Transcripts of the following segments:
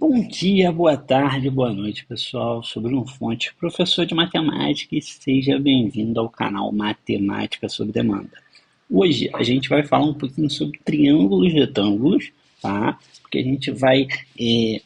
Bom dia, boa tarde, boa noite, pessoal. Sou Bruno Fontes, professor de matemática, e seja bem-vindo ao canal Matemática sob Demanda. Hoje a gente vai falar um pouquinho sobre triângulos e retângulos, tá? Porque a gente vai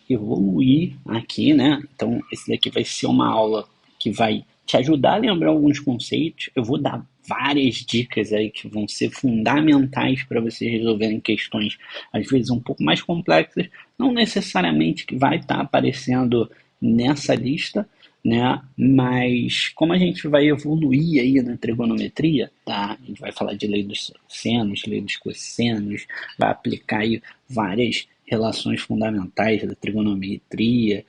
evoluir aqui, né? Então, esse daqui vai ser uma aula que vai te ajudar a lembrar alguns conceitos. Eu vou dar várias dicas aí que vão ser fundamentais para vocês resolverem questões, às vezes um pouco mais complexas, não necessariamente que vai estar aparecendo nessa lista, né? Mas como a gente vai evoluir aí na trigonometria, tá? A gente vai falar de lei dos senos, lei dos cossenos, vai aplicar aí várias relações fundamentais da trigonometria.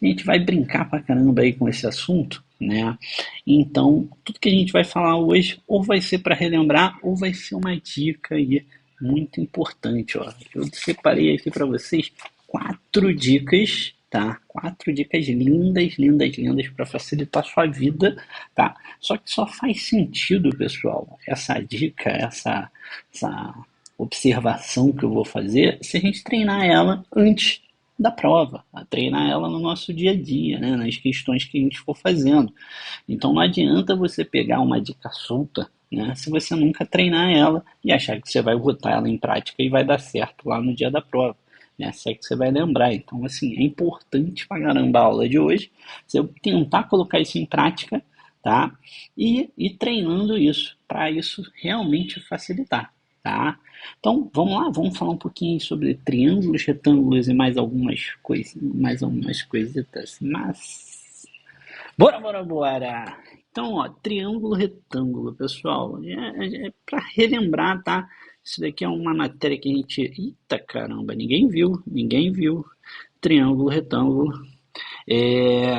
A gente vai brincar pra caramba aí com esse assunto, né? Então, tudo que a gente vai falar hoje ou vai ser para relembrar ou vai ser uma dica aí muito importante, ó. Eu separei aqui para vocês 4 dicas, tá? 4 dicas lindas, lindas, lindas para facilitar a sua vida, tá? Só que só faz sentido, pessoal, essa dica, essa observação que eu vou fazer, se a gente treinar ela antes da prova, a treinar ela no nosso dia a dia, né? Nas questões que a gente for fazendo. Então não adianta você pegar uma dica solta, né, se você nunca treinar ela e achar que você vai botar ela em prática e vai dar certo lá no dia da prova. Né? Se é que você vai lembrar. Então, assim, é importante pra caramba a aula de hoje você tentar colocar isso em prática, tá? E ir treinando isso, para isso realmente facilitar, tá? Então, vamos lá, vamos falar um pouquinho sobre triângulos, retângulos e mais algumas coisas, mais algumas coisitas, mas bora, bora, bora! Então, ó, triângulo, retângulo, pessoal, é para relembrar, tá? Isso daqui é uma matéria que a gente. Eita caramba, ninguém viu, ninguém viu. Triângulo, retângulo. É,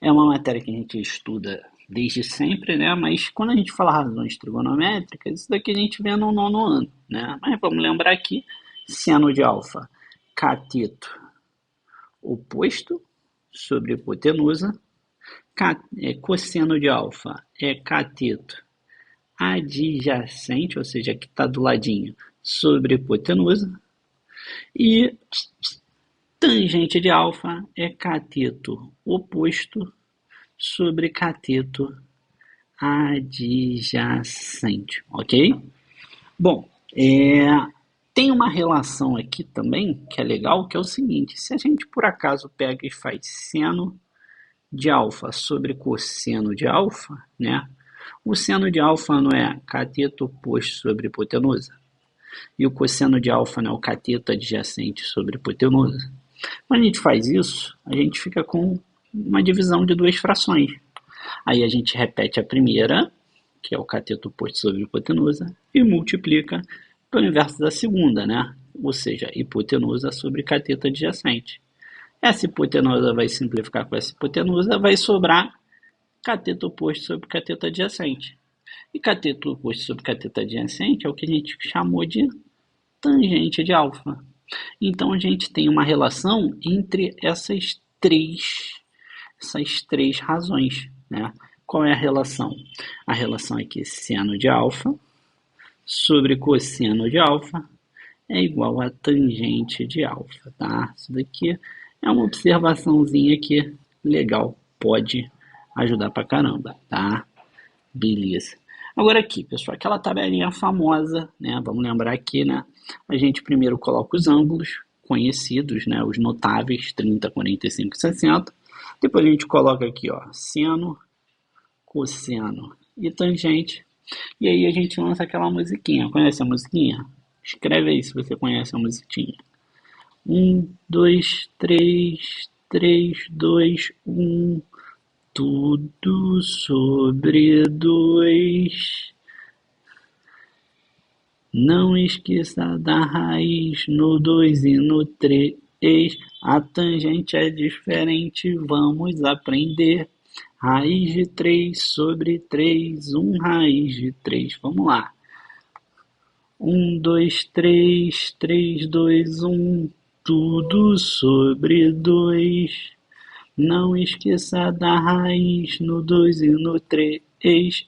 é uma matéria que a gente estuda desde sempre, né? Mas quando a gente fala razões trigonométricas, isso daqui a gente vê no nono ano, né? Mas vamos lembrar aqui: seno de alfa, cateto oposto sobre hipotenusa. Cosseno de alfa é cateto adjacente, ou seja, que está do ladinho, sobre hipotenusa. E tangente de alfa é cateto oposto sobre cateto adjacente, ok? Bom, tem uma relação aqui também que é legal, que é o seguinte: se a gente por acaso pega e faz seno de alfa sobre cosseno de alfa, né? O seno de alfa não é cateto oposto sobre hipotenusa? E o cosseno de alfa não é o cateto adjacente sobre hipotenusa? Quando a gente faz isso, a gente fica com uma divisão de duas frações. Aí a gente repete a primeira, que é o cateto oposto sobre hipotenusa, e multiplica pelo inverso da segunda, né? Ou seja, hipotenusa sobre cateto adjacente. Essa hipotenusa vai simplificar com essa hipotenusa, vai sobrar cateto oposto sobre cateto adjacente. E cateto oposto sobre cateto adjacente é o que a gente chamou de tangente de alfa. Então a gente tem uma relação entre essas três razões, né? Qual é a relação? A relação é que seno de alfa sobre cosseno de alfa é igual a tangente de alfa, tá? Isso daqui é uma observaçãozinha que legal, pode ajudar pra caramba, tá? Beleza. Agora aqui, pessoal, aquela tabelinha famosa, né? Vamos lembrar aqui, né? A gente primeiro coloca os ângulos conhecidos, né? Os notáveis, 30, 45 e 60. Depois a gente coloca aqui, ó, seno, cosseno e tangente. E aí a gente lança aquela musiquinha. Conhece a musiquinha? Escreve aí se você conhece a musiquinha. 1, 2, 3, 3, 2, 1. Tudo sobre 2. Não esqueça da raiz no 2 e no 3. A tangente é diferente, vamos aprender. Raiz de 3 sobre 3, 1 raiz de 3. Vamos lá. 1, 2, 3, 3, 2, 1. Tudo sobre 2. Não esqueça da raiz no 2 e no 3.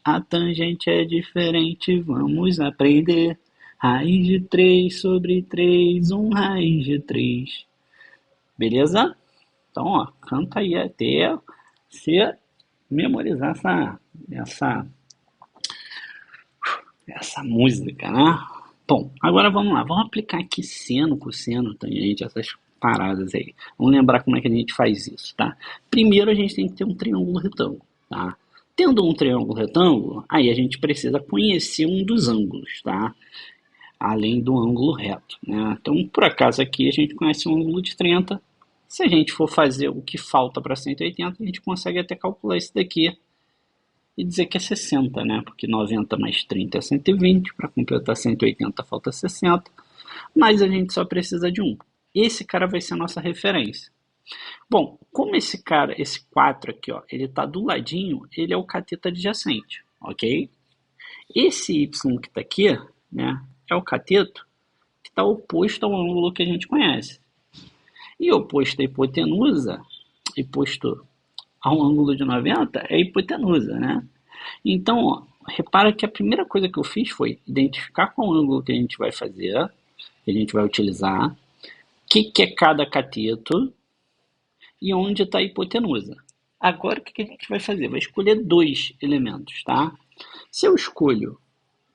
A tangente é diferente, vamos aprender. Raiz de 3 sobre 3, 1 raiz de 3. Beleza? Então, ó, canta aí até você memorizar essa música, né? Bom, agora vamos lá. Vamos aplicar aqui seno, cosseno, tangente, essas paradas aí. Vamos lembrar como é que a gente faz isso, tá? Primeiro a gente tem que ter um triângulo retângulo, tá? Tendo um triângulo retângulo, aí a gente precisa conhecer um dos ângulos, tá? Além do ângulo reto, né? Então, por acaso aqui a gente conhece um ângulo de 30. Se a gente for fazer o que falta para 180, a gente consegue até calcular isso daqui e dizer que é 60, né? Porque 90 mais 30 é 120, para completar 180 falta 60, mas a gente só precisa de um. Esse cara vai ser a nossa referência. Bom, como esse cara, esse 4 aqui, ó, ele está do ladinho, ele é o cateto adjacente, ok? Esse y que está aqui, né, é o cateto que está oposto ao ângulo que a gente conhece. E oposto à hipotenusa, oposto a um ângulo de 90, é a hipotenusa, né? Então, ó, repara que a primeira coisa que eu fiz foi identificar qual ângulo que a gente vai fazer, que a gente vai utilizar, o que é cada cateto e onde está a hipotenusa. Agora, o que a gente vai fazer? Vai escolher dois elementos, tá? Se eu escolho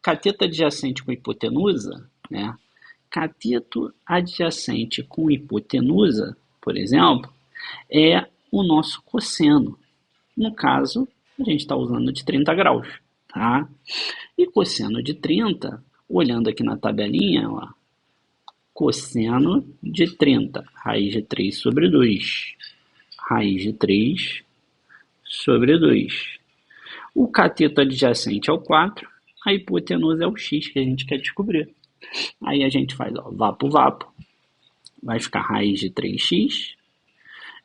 cateto adjacente com hipotenusa, né? Cateto adjacente com hipotenusa, por exemplo, é o nosso cosseno. No caso, a gente está usando de 30 graus, tá? E cosseno de 30, olhando aqui na tabelinha, ó, cosseno de 30, raiz de 3 sobre 2. Raiz de 3 sobre 2. O cateto adjacente é o 4, a hipotenusa é o x que a gente quer descobrir. Aí a gente faz, ó, vapo, vai ficar raiz de 3x,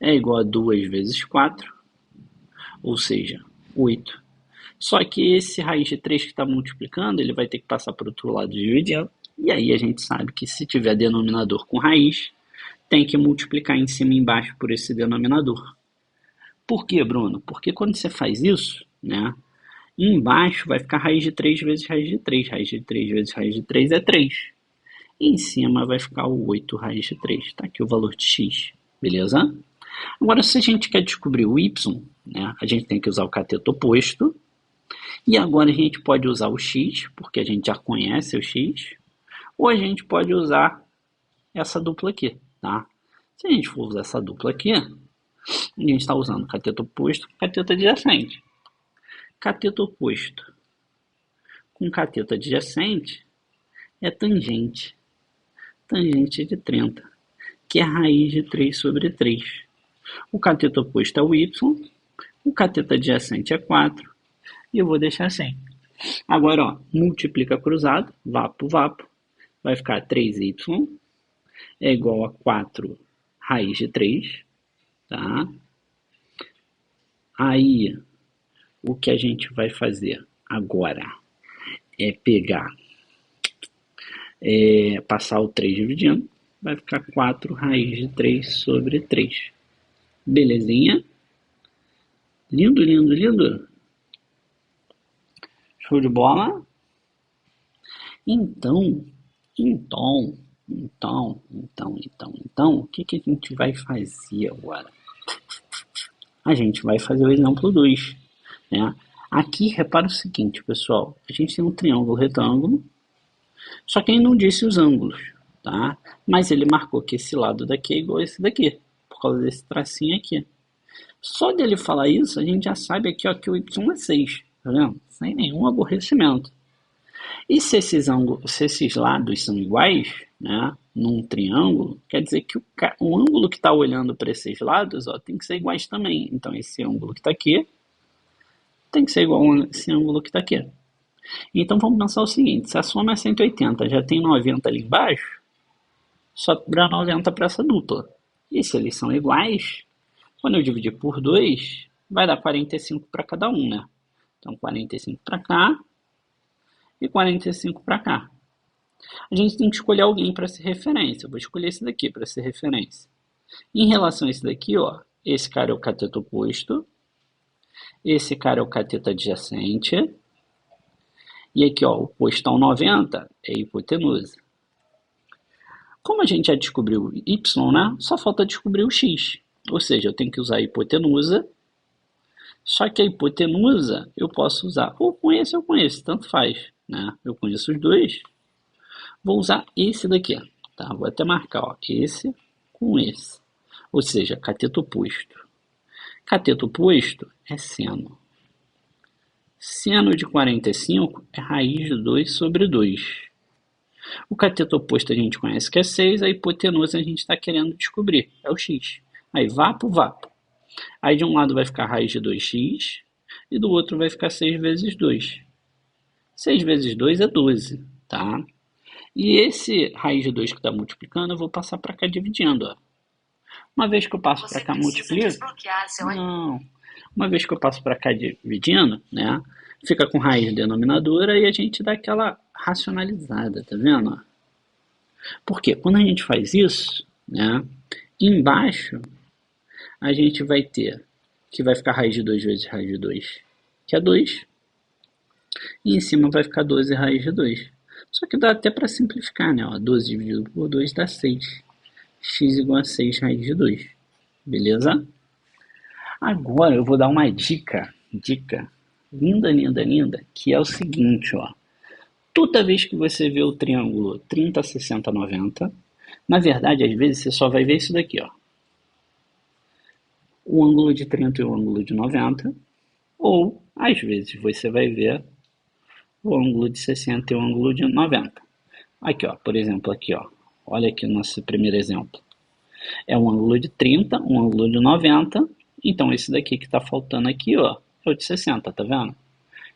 é igual a 2 vezes 4, ou seja, 8. Só que esse raiz de 3 que está multiplicando, ele vai ter que passar para o outro lado dividindo. E aí a gente sabe que se tiver denominador com raiz, tem que multiplicar em cima e embaixo por esse denominador. Por quê, Bruno? Porque quando você faz isso, né, embaixo vai ficar raiz de 3 vezes raiz de 3. Raiz de 3 vezes raiz de 3 é 3. E em cima vai ficar o 8 raiz de 3. Está aqui o valor de x, beleza? Agora, se a gente quer descobrir o y, né, a gente tem que usar o cateto oposto. E agora a gente pode usar o x, porque a gente já conhece o x, ou a gente pode usar essa dupla aqui, tá? Se a gente for usar essa dupla aqui, a gente está usando cateto oposto com cateto adjacente. Cateto oposto com cateto adjacente é tangente. Tangente de 30, que é raiz de 3 sobre 3. O cateto oposto é o y, o cateto adjacente é 4, e eu vou deixar assim. Agora, ó, multiplica cruzado, vapo, vai ficar 3y é igual a 4 raiz de 3, tá? Aí, o que a gente vai fazer agora é pegar, passar o 3 dividindo, vai ficar 4 raiz de 3 sobre 3. Belezinha? Lindo, lindo, lindo? Show de bola? Então, o que a gente vai fazer agora? A gente vai fazer o exemplo 2, né? Aqui, repara o seguinte, pessoal. A gente tem um triângulo retângulo, só que ele não disse os ângulos, tá? Mas ele marcou que esse lado daqui é igual a esse daqui, por causa desse tracinho aqui. Só dele falar isso, a gente já sabe aqui, ó, que o y é 6, tá vendo? Sem nenhum aborrecimento. E se esses lados são iguais, né, num triângulo, quer dizer que o ângulo que está olhando para esses lados, ó, tem que ser iguais também. Então, esse ângulo que está aqui tem que ser igual a esse ângulo que está aqui. Então, vamos pensar o seguinte, se a soma é 180, já tem 90 ali embaixo, sobra 90 para essa dupla. E se eles são iguais, quando eu dividir por 2, vai dar 45 para cada um, né? Então, 45 para cá e 45 para cá. A gente tem que escolher alguém para ser referência. Eu vou escolher esse daqui para ser referência. Em relação a esse daqui, ó, esse cara é o cateto oposto, esse cara é o cateto adjacente, e aqui, ó, o oposto ao 90 é a hipotenusa. Como a gente já descobriu y, né? Só falta descobrir o x. Ou seja, eu tenho que usar a hipotenusa. Só que a hipotenusa eu posso usar ou com esse ou com esse, tanto faz, né? Eu conheço os dois. Vou usar esse daqui, tá? Vou até marcar, ó, esse com esse. Ou seja, cateto oposto. Cateto oposto é seno. Seno de 45 é raiz de 2 sobre 2. O cateto oposto a gente conhece que é 6, a hipotenusa a gente está querendo descobrir, é o x. Aí, vapo, vapo. Aí de um lado vai ficar raiz de 2x e do outro vai ficar 6 vezes 2. 6 vezes 2 é 12, tá? E esse raiz de 2 que está multiplicando, eu vou passar para cá dividindo, ó. Uma vez que eu passo para cá multiplico... Não. Uma vez que eu passo para cá dividindo, né? Fica com raiz denominadora e a gente dá aquela racionalizada, tá vendo? Porque quando a gente faz isso, né? Embaixo a gente vai ter que vai ficar raiz de 2 vezes raiz de 2, que é 2. E em cima vai ficar 12 raiz de 2. Só que dá até para simplificar, né? Ó, 12 dividido por 2 dá 6. X igual a 6 raiz de 2. Beleza? Agora eu vou dar uma dica linda, linda, linda, que é o seguinte, ó. Toda vez que você vê o triângulo 30, 60, 90, na verdade, às vezes você só vai ver isso daqui, ó. O ângulo de 30 e o ângulo de 90, ou, às vezes, você vai ver o ângulo de 60 e o ângulo de 90. Aqui, ó, por exemplo, aqui, ó. Olha aqui o nosso primeiro exemplo. É um ângulo de 30, um ângulo de 90. Então, esse daqui que está faltando aqui, ó, é o de 60, tá vendo?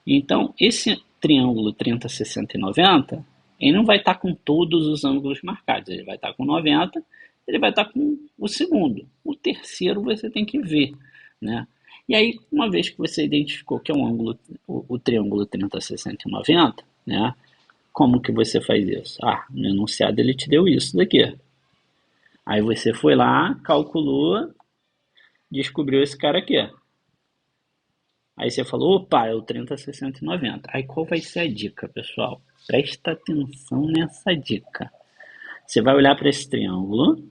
Então, esse triângulo 30, 60 e 90, ele não vai estar com todos os ângulos marcados. Ele vai estar com 90, ele vai estar com o segundo. O terceiro você tem que ver, né? E aí, uma vez que você identificou que é um ângulo, o triângulo 30, 60 e 90, né? Como que você faz isso? Ah, no enunciado ele te deu isso daqui. Aí você foi lá, calculou, descobriu esse cara aqui. Aí você falou, opa, é o 30, 60 e 90. Aí qual vai ser a dica, pessoal? Presta atenção nessa dica. Você vai olhar para esse triângulo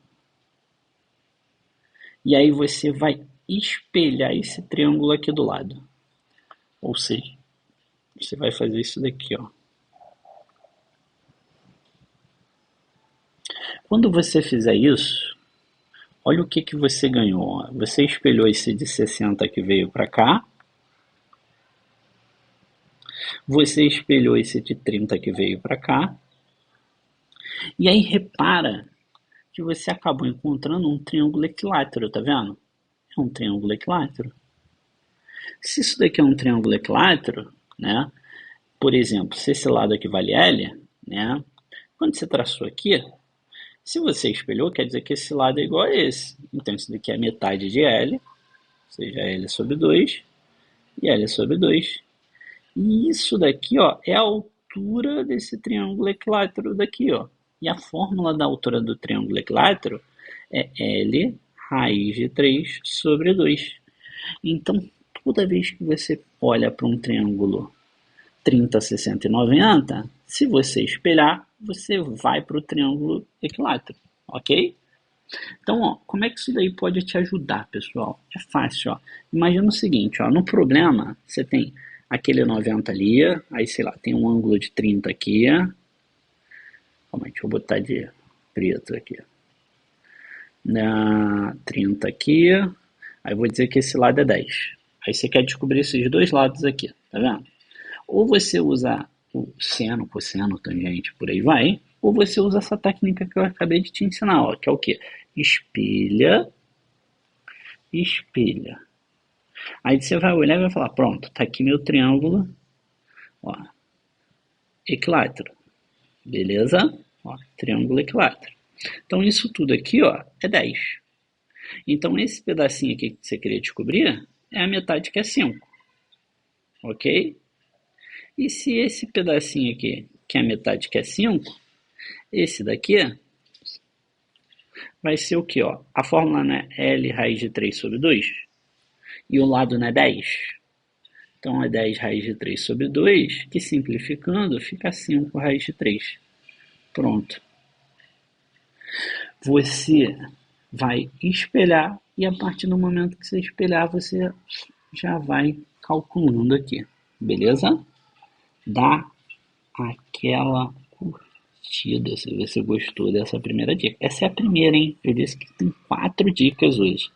e aí você vai espelhar esse triângulo aqui do lado. Ou seja, você vai fazer isso daqui, ó. Quando você fizer isso, olha o que que você ganhou. Você espelhou esse de 60 que veio para cá. Você espelhou esse de 30 que veio para cá. E aí repara que você acabou encontrando um triângulo equilátero, tá vendo? É um triângulo equilátero. Se isso daqui é um triângulo equilátero, né? Por exemplo, se esse lado aqui vale L, né? Quando você traçou aqui, se você espelhou, quer dizer que esse lado é igual a esse. Então, isso daqui é metade de L, ou seja, L sobre 2, e L sobre 2. E isso daqui, ó, é a altura desse triângulo equilátero daqui, ó. E a fórmula da altura do triângulo equilátero é L raiz de 3 sobre 2. Então, toda vez que você olha para um triângulo 30, 60 e 90, se você espelhar, você vai para o triângulo equilátero, ok? Então, ó, como é que isso daí pode te ajudar, pessoal? É fácil, ó. Imagina o seguinte, ó, no problema, você tem aquele 90 ali, aí, sei lá, tem um ângulo de 30 aqui. Calma aí, deixa eu botar de preto aqui. 30 aqui, aí vou dizer que esse lado é 10. Aí você quer descobrir esses dois lados aqui, tá vendo? Ou você usa o seno, cosseno, tangente, por aí vai, ou você usa essa técnica que eu acabei de te ensinar, ó, que é o quê? Espelha, espelha. Aí você vai olhar e vai falar, pronto, tá aqui meu triângulo, ó, equilátero, beleza? Ó, triângulo equilátero. Então isso tudo aqui, ó, é 10. Então esse pedacinho aqui que você queria descobrir é a metade que é 5, ok? E se esse pedacinho aqui, que é a metade que é 5, esse daqui vai ser o que, ó? A fórmula não é L raiz de 3 sobre 2? E o lado não é 10? Então é 10 raiz de 3 sobre 2, que simplificando fica 5 raiz de 3. Pronto. Você vai espelhar e a partir do momento que você espelhar, você já vai calculando aqui, beleza? Dá aquela curtida se você gostou dessa primeira dica. Essa é a primeira, hein? Eu disse que tem 4 dicas hoje.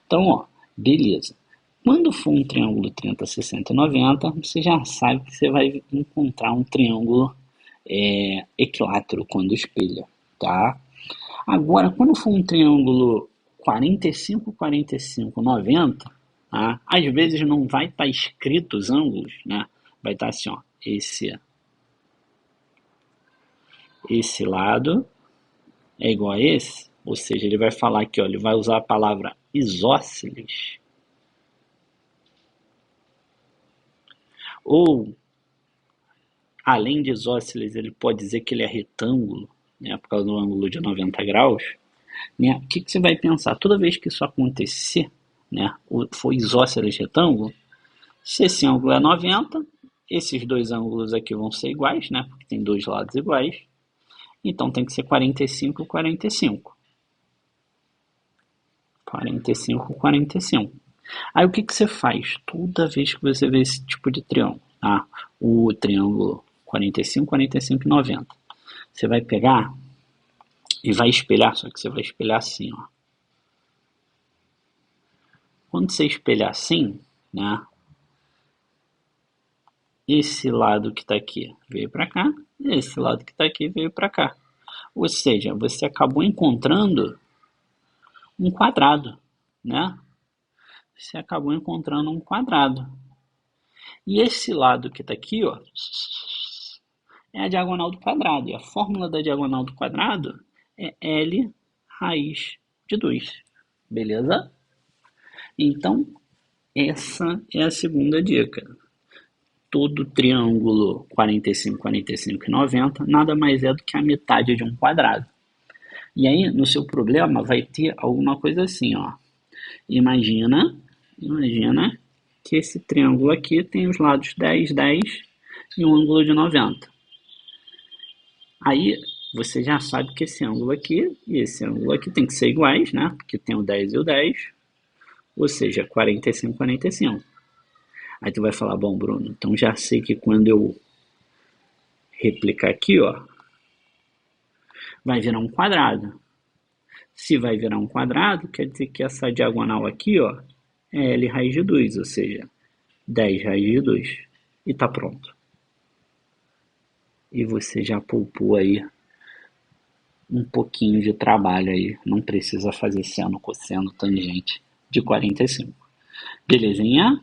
Então, ó, beleza. Quando for um triângulo 30, 60 e 90, você já sabe que você vai encontrar um triângulo equilátero quando espelha, tá? Agora, quando for um triângulo 45, 45, 90, tá? Às vezes não vai estar escrito os ângulos, né? Vai estar assim, ó, esse lado é igual a esse, ou seja, ele vai falar aqui, ó, ele vai usar a palavra isósceles, ou além de isósceles, ele pode dizer que ele é retângulo, né, por causa do ângulo de 90 graus, né? O que você vai pensar? Toda vez que isso acontecer, né, for isósceles retângulo, se esse ângulo é 90, esses dois ângulos aqui vão ser iguais, né, porque tem dois lados iguais, então tem que ser 45 e 45. 45, 45. Aí o que você faz? Toda vez que você vê esse tipo de triângulo, tá? O triângulo 45, 45 e 90. Você vai pegar e vai espelhar, só que você vai espelhar assim, ó. Quando você espelhar assim, né? Esse lado que está aqui veio para cá, e esse lado que está aqui veio para cá. Ou seja, você acabou encontrando um quadrado, né? Você acabou encontrando um quadrado. E esse lado que está aqui, ó, é a diagonal do quadrado. E a fórmula da diagonal do quadrado é L raiz de 2. Beleza? Então, essa é a segunda dica. Todo triângulo 45, 45 e 90 nada mais é do que a metade de um quadrado. E aí, no seu problema, vai ter alguma coisa assim, ó. Imagina que esse triângulo aqui tem os lados 10, 10 e um ângulo de 90. Aí, você já sabe que esse ângulo aqui e esse ângulo aqui tem que ser iguais, né? Porque tem o 10 e o 10, ou seja, 45, 45. Aí tu vai falar, bom, Bruno, então já sei que quando eu replicar aqui, ó, vai virar um quadrado. Se vai virar um quadrado, quer dizer que essa diagonal aqui, ó, é L raiz de 2, ou seja, 10 raiz de 2. E tá pronto. E você já poupou aí um pouquinho de trabalho aí. Não precisa fazer seno, cosseno, tangente de 45. Belezinha?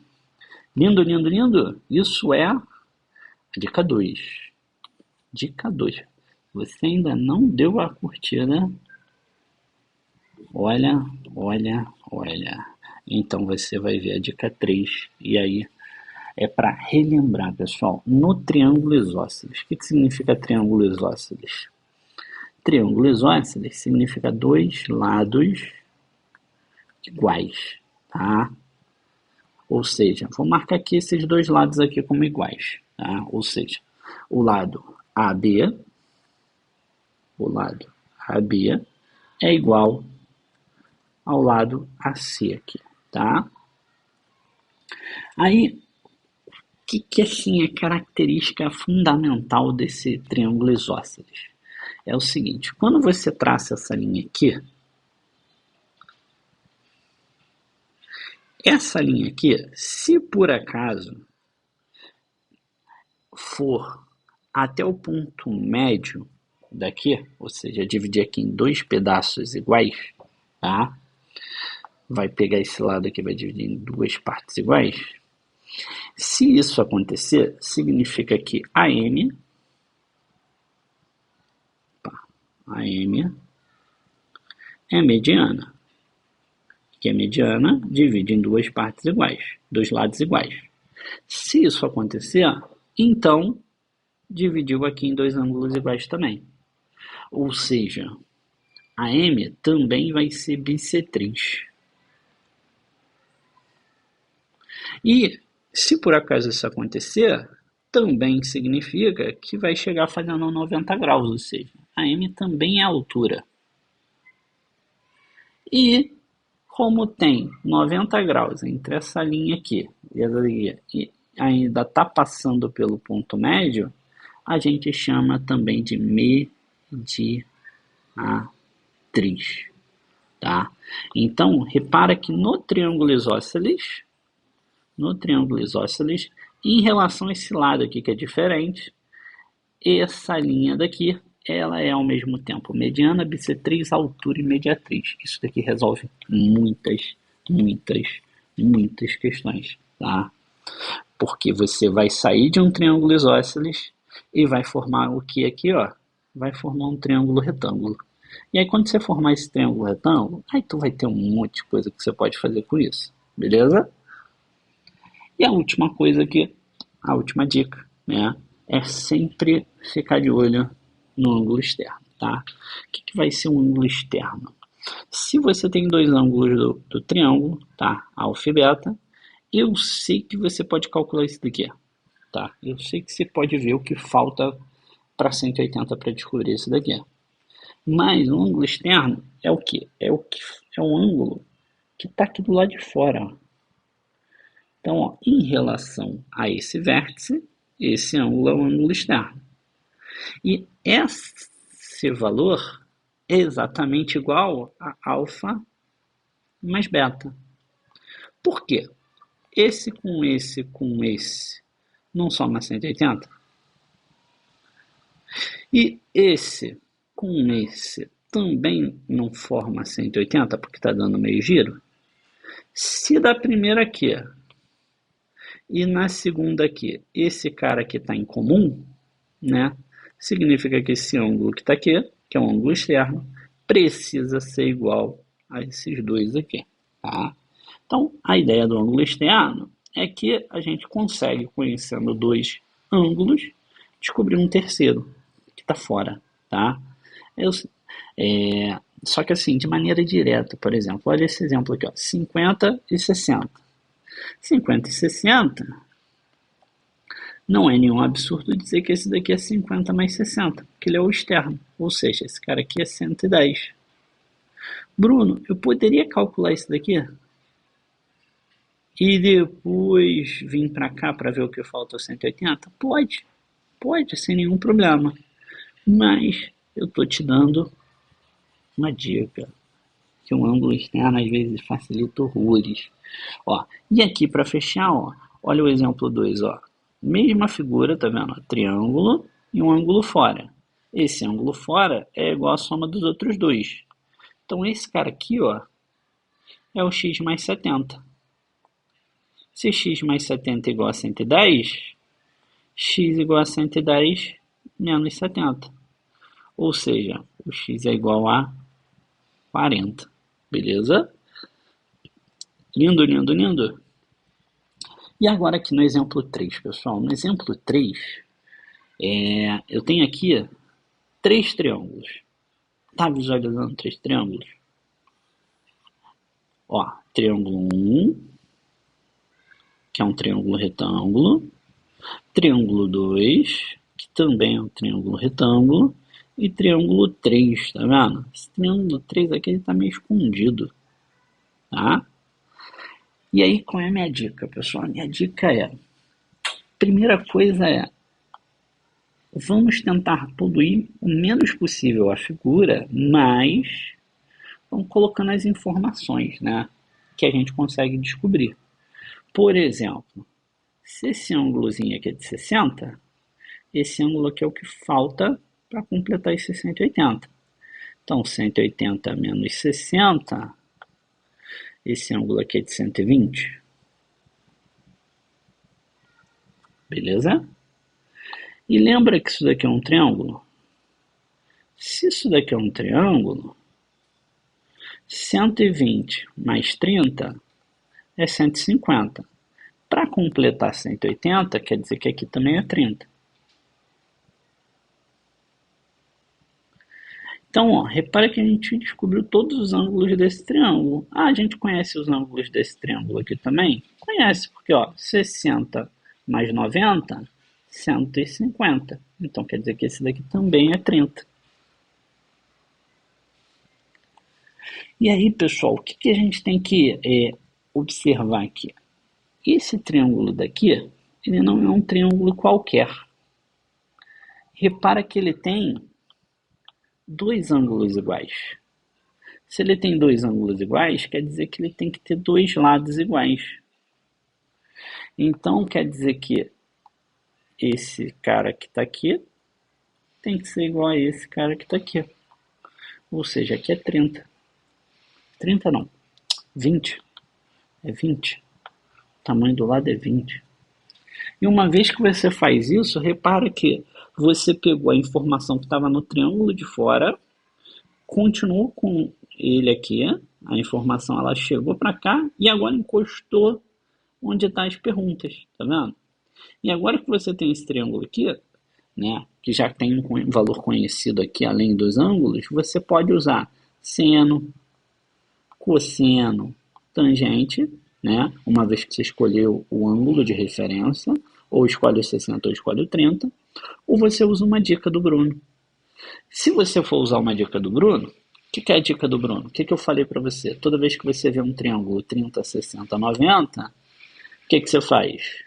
Lindo, lindo, lindo? Isso é a dica 2. Dica 2. Você ainda não deu a curtida. Olha, olha, olha. Então você vai ver a dica 3. E aí é para relembrar, pessoal. No triângulo isósceles. O que significa triângulo isósceles? Triângulo isósceles significa dois lados iguais, tá? Ou seja, vou marcar aqui esses dois lados aqui como iguais, tá? Ou seja, o lado AB é igual ao lado AC aqui, tá? Aí, o que assim é característica fundamental desse triângulo isósceles? É o seguinte, quando você traça essa linha aqui, essa linha aqui, se por acaso for até o ponto médio daqui, ou seja, dividir aqui em dois pedaços iguais, tá? Vai pegar esse lado aqui, vai dividir em duas partes iguais. Se isso acontecer, significa que AM é mediana. Que a mediana divide em duas partes iguais, dois lados iguais. Se isso acontecer, então dividiu aqui em dois ângulos iguais também. Ou seja, a M também vai ser bissetriz. E se por acaso isso acontecer, também significa que vai chegar fazendo 90 graus, ou seja, a M também é a altura. E como tem 90 graus entre essa linha aqui e ainda está passando pelo ponto médio, a gente chama também de mediatriz, tá? Então, repara que no triângulo isósceles, em relação a esse lado aqui que é diferente, essa linha daqui, ela é ao mesmo tempo mediana, bissetriz, altura e mediatriz. Isso daqui resolve muitas questões, tá? Porque você vai sair de um triângulo isósceles e vai formar o que aqui, ó? Vai formar um triângulo retângulo. E aí quando você formar esse triângulo retângulo, aí tu vai ter um monte de coisa que você pode fazer com isso, beleza? E a última coisa aqui, a última dica, né? É sempre ficar de olho no ângulo externo, tá? O que vai ser um ângulo externo? Se você tem dois ângulos do triângulo, tá? Alfa e beta, eu sei que você pode calcular isso daqui, tá? Eu sei que você pode ver o que falta para 180 para descobrir isso daqui. Mas o ângulo externo é o quê? É um ângulo que está aqui do lado de fora, ó. Então, ó, em relação a esse vértice, esse ângulo é o ângulo externo. E esse valor é exatamente igual a alfa mais beta. Por quê? Esse com esse não soma 180? E esse com esse também não forma 180 porque está dando meio giro? Se da primeira aqui e na segunda aqui, esse cara aqui está em comum, né? Significa que esse ângulo que está aqui, que é um ângulo externo, precisa ser igual a esses dois aqui, tá? Então, a ideia do ângulo externo é que a gente consegue, conhecendo dois ângulos, descobrir um terceiro, que está fora, tá? Só que assim, de maneira direta, por exemplo, olha esse exemplo aqui, ó, 50 e 60. 50 e 60 não é nenhum absurdo dizer que esse daqui é 50 mais 60, porque ele é o externo, ou seja, esse cara aqui é 110. Bruno, eu poderia calcular isso daqui? E depois vir para cá para ver o que falta 180? Pode, sem nenhum problema. Mas eu estou te dando uma dica, que um ângulo externo às vezes facilita horrores. Ó, e aqui para fechar, ó, olha o exemplo 2, ó. Mesma figura, tá vendo? Triângulo e um ângulo fora. Esse ângulo fora é igual à soma dos outros dois. Então esse cara aqui, ó, é o x mais 70. Se x mais 70 é igual a 110, x igual a 110 menos 70. Ou seja, o x é igual a 40. Beleza? Lindo. E agora aqui no exemplo 3, pessoal. No exemplo 3, eu tenho aqui 3 triângulos. Tá visualizando 3 triângulos? Ó, triângulo 1, que é um triângulo retângulo. Triângulo 2, que também é um triângulo retângulo. E triângulo 3, tá vendo? Esse triângulo 3 aqui ele tá meio escondido, tá? E aí, qual é a minha dica, pessoal? A minha dica é, primeira coisa é, vamos tentar poluir o menos possível a figura, mas vamos colocando as informações, né, que a gente consegue descobrir. Por exemplo, se esse ângulozinho aqui é de 60, esse ângulo aqui é o que falta para completar esse 180. Então, 180 menos 60, esse ângulo aqui é de 120. Beleza? E lembra que isso daqui é um triângulo? Se isso daqui é um triângulo, 120 mais 30 é 150. Para completar 180, quer dizer que aqui também é 30. Então, ó, repara que a gente descobriu todos os ângulos desse triângulo. Ah, a gente conhece os ângulos desse triângulo aqui também? Conhece, porque ó, 60 mais 90, 150. Então, quer dizer que esse daqui também é 30. E aí, pessoal, o que que a gente tem que observar aqui? Esse triângulo daqui, ele não é um triângulo qualquer. Repara que ele tem dois ângulos iguais. Se ele tem dois ângulos iguais, quer dizer que ele tem que ter dois lados iguais. Então, quer dizer que esse cara que está aqui tem que ser igual a esse cara que está aqui. Ou seja, aqui é 30. 30 não, 20. É 20. O tamanho do lado é 20. E uma vez que você faz isso, repara que você pegou a informação que estava no triângulo de fora, continuou com ele aqui, a informação ela chegou para cá e agora encostou onde estão as perguntas, tá vendo? E agora que você tem esse triângulo aqui, né, que já tem um valor conhecido aqui além dos ângulos, você pode usar seno, cosseno, tangente, né, uma vez que você escolheu o ângulo de referência, ou escolhe o 60 ou escolhe o 30, ou você usa uma dica do Bruno. Se você for usar uma dica do Bruno, o que é a dica do Bruno? O que eu falei para você? Toda vez que você vê um triângulo 30, 60, 90, o que você faz?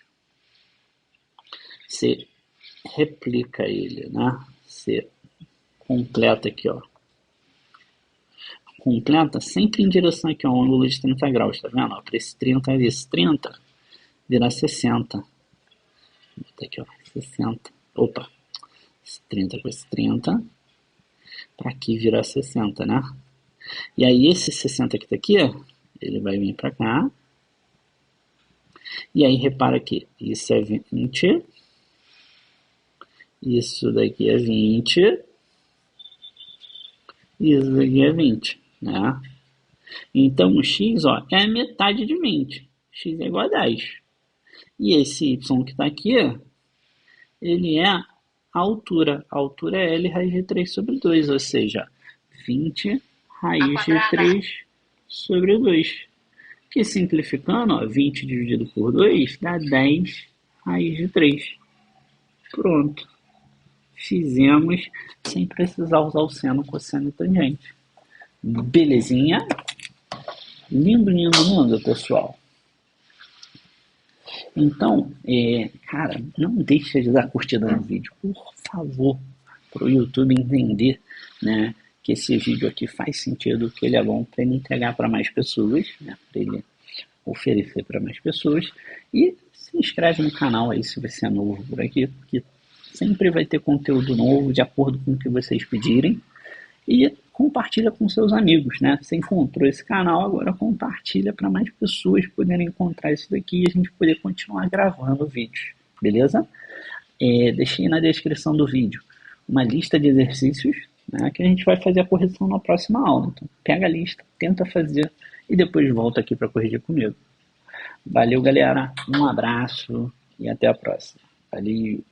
Você replica ele, né? Você completa aqui, ó. Completa sempre em direção aqui ao ângulo de 30 graus, tá vendo? Para esse 30 esse 30 virar 60. Vou aqui, ó, 60. Opa, esse 30 com esse 30. Para aqui virar 60, né? E aí esse 60 que tá aqui, ele vai vir para cá. E aí repara que isso é 20. Isso daqui é 20. Isso daqui é 20, né? Então o x, ó, é a metade de 20. X é igual a 10. E esse y que está aqui, ele é a altura. A altura é L raiz de 3 sobre 2, ou seja, 20 raiz de 3 sobre 2. Que simplificando, ó, 20 dividido por 2 dá 10 raiz de 3. Pronto. Fizemos sem precisar usar o seno, cosseno e tangente. Belezinha? Lindo, lindo, lindo, pessoal. Então, cara, não deixa de dar curtida no vídeo, por favor, para o YouTube entender, né, que esse vídeo aqui faz sentido, que ele é bom para ele entregar para mais pessoas, né, para ele oferecer para mais pessoas. E se inscreve no canal aí se você é novo por aqui, porque sempre vai ter conteúdo novo de acordo com o que vocês pedirem. E compartilha com seus amigos, né? Você encontrou esse canal, agora compartilha para mais pessoas poderem encontrar isso daqui e a gente poder continuar gravando vídeos, beleza? Deixei na descrição do vídeo uma lista de exercícios, né, que a gente vai fazer a correção na próxima aula. Então, pega a lista, tenta fazer e depois volta aqui para corrigir comigo. Valeu, galera. Um abraço e até a próxima. Valeu.